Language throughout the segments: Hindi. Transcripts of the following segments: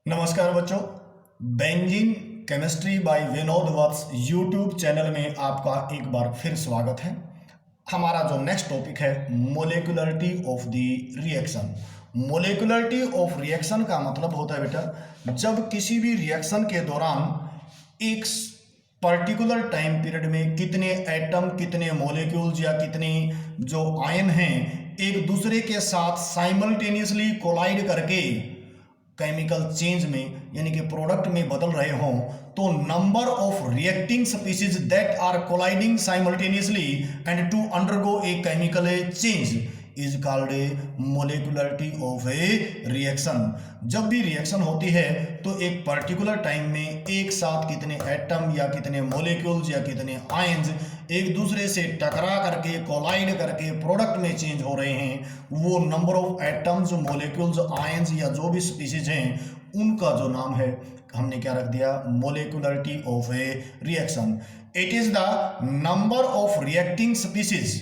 नमस्कार बच्चों, Benzene Chemistry by Vinod Vats YouTube channel में आपका एक बार फिर स्वागत है। हमारा जो नेक्स्ट टॉपिक है molecularity of the reaction. Molecularity of reaction का मतलब होता है बेटा, जब किसी भी रिएक्शन के दौरान एक पर्टिकुलर टाइम पीरियड में कितने एटम, कितने मोलेक्यूल्स या कितने जो आयन हैं एक दूसरे के साथ साइमल्टेनियसली कोलाइड करके केमिकल चेंज में यानी कि प्रोडक्ट में बदल रहे हों, तो number of reacting species that are colliding simultaneously and to undergo a chemical change is called a molecularity of a reaction. जब भी रिएक्शन होती है तो एक पर्टिकुलर टाइम में एक साथ कितने एटम या कितने मोलेक्यूल्स या कितने आयंस एक दूसरे से टकरा करके कोलाइड करके प्रोडक्ट में चेंज हो रहे हैं, वो number of atoms, molecules, ions या जो भी स्पीसीज हैं उनका जो नाम है हमने क्या रख दिया, molecularity of a reaction. It is the number of reacting species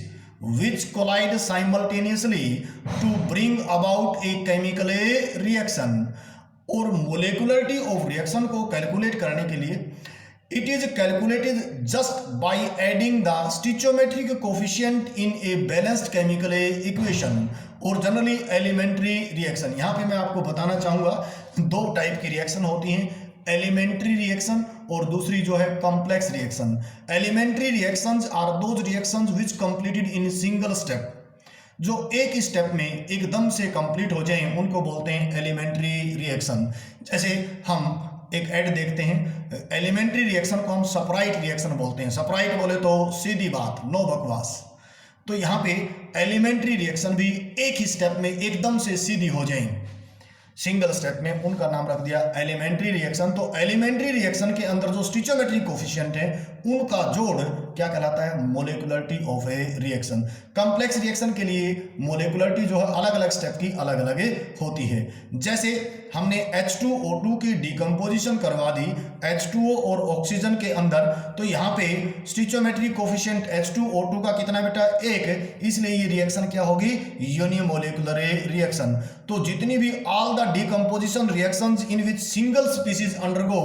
which collide simultaneously to bring about a chemical reaction। और मोलेकुलरिटी ऑफ रिएक्शन को कैलकुलेट करने के लिए it is calculated just by adding the stoichiometric coefficient in a balanced chemical equation और जनरली एलिमेंट्री रिएक्शन। यहाँ पे मैं आपको बताना चाहूँगा दो टाइप की रिएक्शन होती हैं, एलिमेंट्री रिएक्शन और दूसरी जो है complex reaction. Elementary reactions are those reactions which completed in single step, जो एक स्टेप में एकदम से कंप्लीट हो जाएं उनको बोलते हैं एलिमेंट्री रिएक्शन। जैसे हम एक ऐड देखते हैं, एलिमेंट्री रिएक्शन को हम सेपराइट रिएक्शन बोलते हैं। सेपराइट बोले तो सीधी बात, नो बकवास। तो यहाँ पे एलिमेंट्री रिएक्शन भी एक ही स्टेप में एकदम से सीधी हो जाएं, सिंगल स्टेप में, उनका नाम रख दिया एलिमेंट्री रिएक्शन। तो एलिमेंट्री रिएक्शन के अंदर जो स्टिचोमेट्रिक कोफिशिएंट है उनका जोड़ क्या कहलाता है, molecularity of a reaction. Complex reaction के लिए मोलेकुलरिटी जो है अलग अलग स्टेप की अलग अलग होती है। जैसे हमने H2O2 की डिकम्पोजिशन करवा दी H2O और ऑक्सीजन के अंदर, तो यहाँ पे स्टिचोमेट्रिक कोफिशिएंट H2O2 का कितना बेटा, 1, इसलिए ये रिएक्शन क्या होगी, यूनिमोलेकुलर रिएक्शन। तो जितनी भी all the decomposition reactions in which single species undergo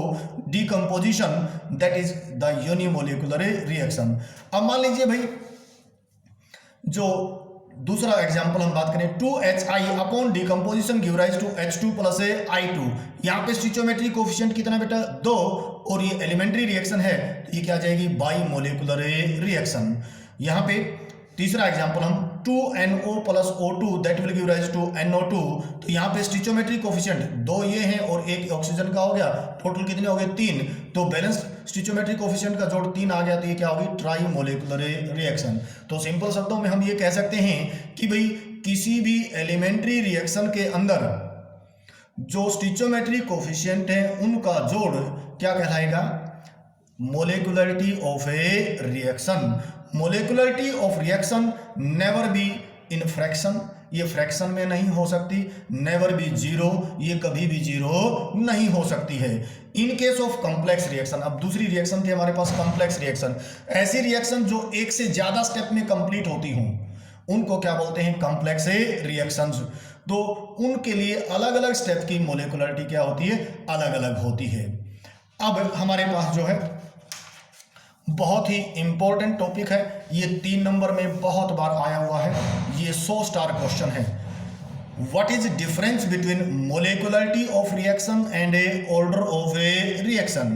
decomposition, that is the unimolecular reaction। अब मान लीजिए भाई, जो दूसरा एग्जांपल हम बात करें, 2HI upon decomposition give rise to H2 plus I2। यहाँ पे स्टिचोमेट्रिक कोफिशिएंट कितना बेटा, 2, और ये एलिमेंट्री रिएक्शन है तो ये क्या आ जाएगी, बाई मोलेकुलर रिएक्शन। यहाँ पे तीसरा एग्जांपल हम 2NO plus O2 that will give rise to NO2। तो यहाँ पे स्टिचोमेट्रिक कोफिशिएंट 2 ये हैं और 1 ऑक्सीजन का हो गया, टोटल कितने हो गए, 3। तो बैलेंस स्टिचोमेट्रिक कोफिशिएंट का जोड़ 3 आ गया, तो ये क्या होगी, ट्राई मोलेकुलर रिएक्शन। तो सिंपल शब्दों में हम ये कह सकते हैं कि भाई किसी भी एलिमेंट्री रिएक्शन के अंदर जो स्टिचोमेट्रिक कोफिशिएंट है उनका जोड़ क्या कहलाएगा, molecularity of a reaction. Molecularity of reaction never be in fraction, ये फ्रैक्शन में नहीं हो सकती, नेवर बी जीरो, ये कभी भी जीरो नहीं हो सकती है। In case of complex reaction, अब दूसरी रिएक्शन थी हमारे पास कॉम्प्लेक्स रिएक्शन, ऐसी रिएक्शन जो एक से ज्यादा स्टेप में कंप्लीट होती हों उनको क्या बोलते हैं, कॉम्प्लेक्स रिएक्शंस। तो उनके लिए अलग अलग स्टेप की मोलेकुलरिटी क्या होती है, अलग अलग होती है। अब हमारे पास जो है बहुत ही इंपॉर्टेंट टॉपिक है, ये 3 नंबर में बहुत बार आया हुआ है, ये 100 स्टार क्वेश्चन है। What is difference between molecularity of reaction and a order of a reaction.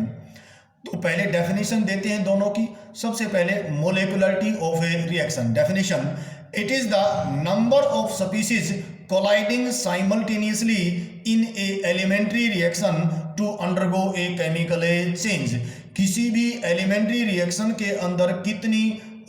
तो पहले डेफिनेशन देते हैं दोनों की। सबसे पहले molecularity of a reaction definition, it is the number of species colliding simultaneously in a elementary reaction to undergo a chemical change. किसी भी एलिमेंट्री रिएक्शन के अंदर कितनी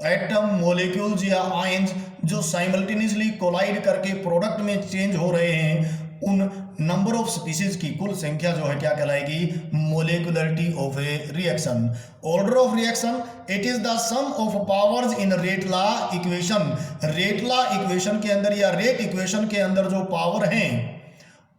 एटम, मोलेक्यूल्स या आयंस जो साइमल्टेनियसली कोलाइड करके प्रोडक्ट में चेंज हो रहे हैं, उन नंबर ऑफ स्पीसीज की कुल संख्या जो है क्या कहलाएगी, molecularity of a reaction. Order of reaction, it is the sum of powers in rate law equation. Rate law equation के अंदर या रेट इक्वेशन के अंदर जो पावर हैं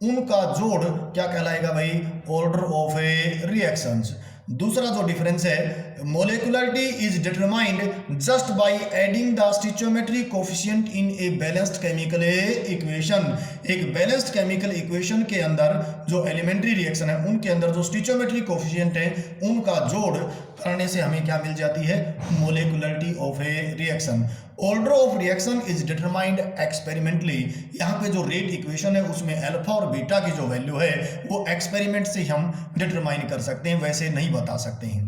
उनका जोड़ क्या कहलाएगा भाई, ऑर्डर ऑफ ए रिएक्शंस। दूसरा जो डिफरेंस है, molecularity is determined just by adding the stoichiometry coefficient in a balanced chemical equation. एक बैलेंस्ड केमिकल इक्वेशन के अंदर जो एलिमेंट्री रिएक्शन है उनके अंदर जो स्टिचोमेट्री कोफिशिएंट है उनका जोड़ करने से हमें क्या मिल जाती है, molecularity of a reaction. Order of reaction is determined experimentally. यहाँ पे जो रेट इक्वेशन है उसमें अल्फा और बीटा की जो वैल्यू है वो एक्सपेरिमेंट से हम डिटरमाइन कर सकते हैं, वैसे नहीं बता सकते हैं।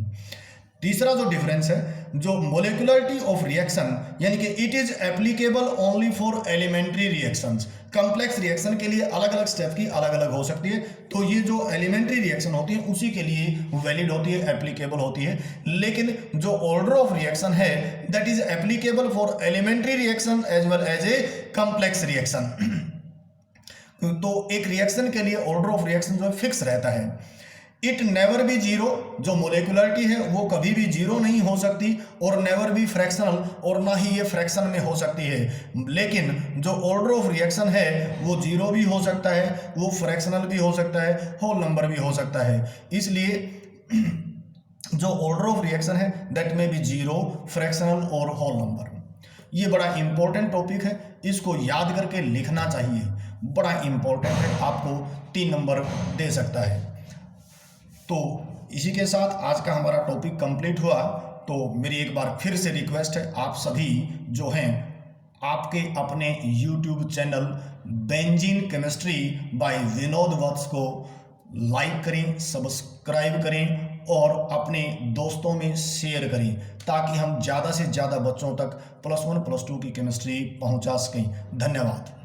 तीसरा जो डिफरेंस है, जो मोलिकुलरिटी ऑफ रिएक्शन यानी कि it is applicable only for elementary reactions. Complex reaction के लिए अलग अलग स्टेप की अलग अलग हो सकती है, तो ये जो एलिमेंट्री रिएक्शन होती है उसी के लिए वैलिड होती है, एप्लीकेबल होती है। लेकिन जो ऑर्डर ऑफ रिएक्शन है that is applicable for elementary reaction as well as a complex reaction. तो एक रिएक्शन के लिए ऑर्डर ऑफ रिएक्शन जो है फिक्स रहता है। इट नेवर बी जीरो, जो मोलिकुलरिटी है वो कभी भी जीरो नहीं हो सकती, और नेवर बी फ्रैक्शनल, और ना ही ये फ्रैक्शन में हो सकती है। लेकिन जो ऑर्डर ऑफ रिएक्शन है वो जीरो भी हो सकता है, वो फ्रैक्शनल भी हो सकता है, होल नंबर भी हो सकता है। इसलिए जो ऑर्डर ऑफ रिएक्शन है दैट में बी जीरो, फ्रैक्शनल और होल नंबर। ये बड़ा इंपॉर्टेंट टॉपिक है, इसको याद करके लिखना चाहिए, बड़ा इंपॉर्टेंट है, आपको 3 नंबर दे सकता है। तो इसी के साथ आज का हमारा टॉपिक कंप्लीट हुआ। तो मेरी एक बार फिर से रिक्वेस्ट है, आप सभी जो हैं आपके अपने YouTube channel Benzene Chemistry by Vinod Vats को लाइक करें, सब्सक्राइब करें और अपने दोस्तों में शेयर करें, ताकि हम ज़्यादा से ज़्यादा बच्चों तक +1 +2 की केमिस्ट्री पहुंचा सकें। धन्यवाद।